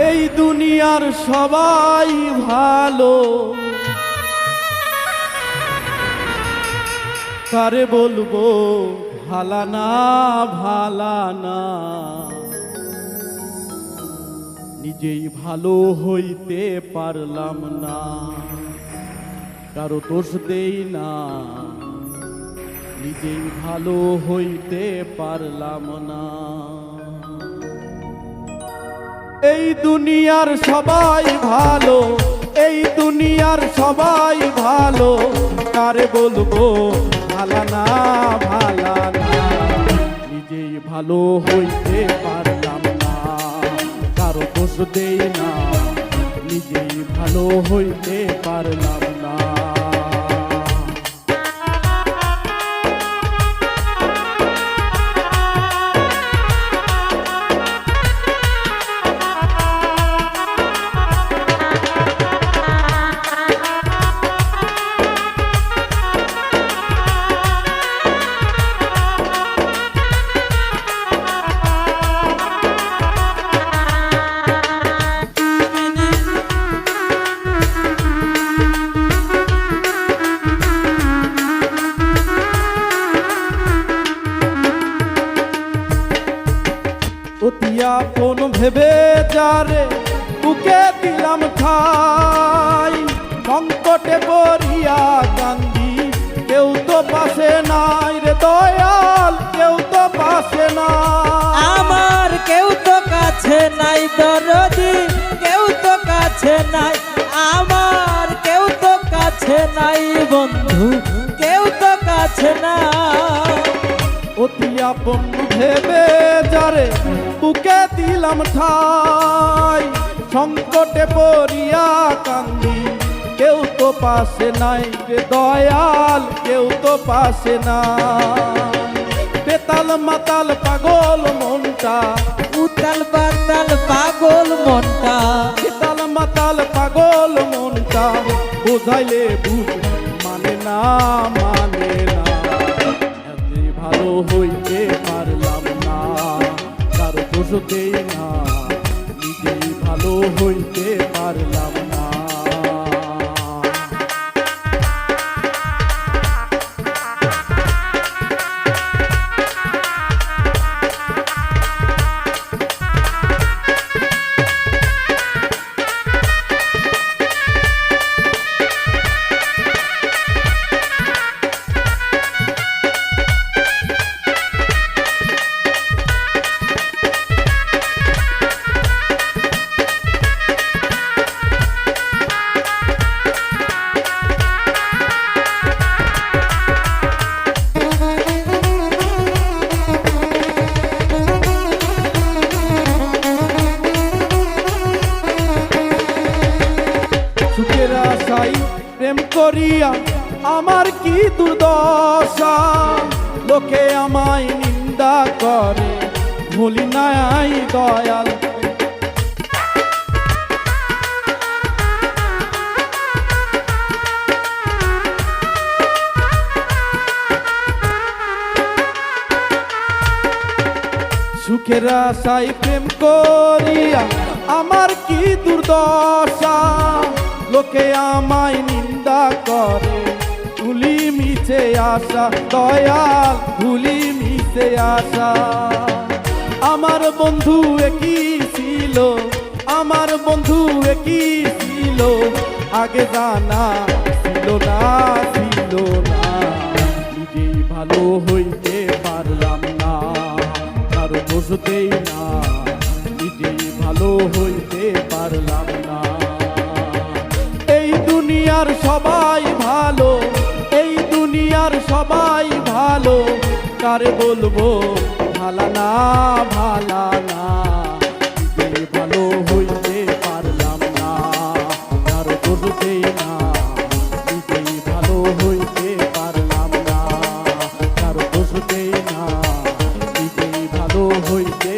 এই দুনিয়ার সবাই ভালো, কারে বলবো ভালা না ভালা না। নিজেই ভালো হইতে পারলাম না, কারো দোষ দেই না। নিজেই ভালো হইতে পারলাম না। এই দুনিয়ার সবাই ভালো, এই দুনিয়ার সবাই ভালো, কারে বলবো ভালা না ভালা না। নিজেই ভালো হইতে পারলাম না, কারো দোষ দেই না। নিজেই ভালো হইতে পারলাম না। অতিয়া কোন ভেবে যারে বুকে দিলাম ঠাই, সংকটে পড়িয়া কান্দি, কেউ তো পাশে নাই রে দয়াল, কেউ তো পাশে না। আমার কেউ তো কাছে নাই দরদি, কেউ তো কাছে নাই। আমার কেউ তো কাছে নাই বন্ধু, কেউ তো কাছে না। অতি আপন ভেবে যারে বুকে দিলাম ঠাই, সংকটে পড়িয়া কান্দি, কেউ তো পাশে নাই রে দয়াল, কেউ তো পাশে না। বেতাল মাতাল পাগল মনটা, উতাল পাতাল পাগল মনটা, বেতাল মাতাল পাগল মনটা, বোঝাইলে বুঝ মানে না মানে না। ভালো হইতে পারলাম না, কারো দোষ দেই না। নিজেই ভালো হইতে পারলাম না। সুখের আশাই প্রেম করিয়া আমার কি দুর্দশা, লোকে আমায় নিন্দা করে, ভুলি নাই দয়াল। সুখের আশাই প্রেম করিয়া আমার কি দুর্দশা, লোকে আমায় নিন্দা করে, ভুলি মিছে আশা দয়াল, ভুলি মিছে আশা। আমার বন্ধু একই ছিল, আমার বন্ধু একই ছিল, আগে জানা ছিল না ছিল না। নিজেই ভালো হইতে পারলাম না, কারো দোষ দেই না। নিজেই ভালো হইতে পারলাম না। এই দুনিয়ার সবাই ভালো, এই দুনিয়ার সবাই ভালো, কারে বলবো ভালা না ভালা না। নিজেই ভালো হইতে পারলাম না, কারো দোষ দেই না। নিজেই ভালো হইতে পারলাম না, কারো দোষ দেই না। নিজেই ভালো হইতে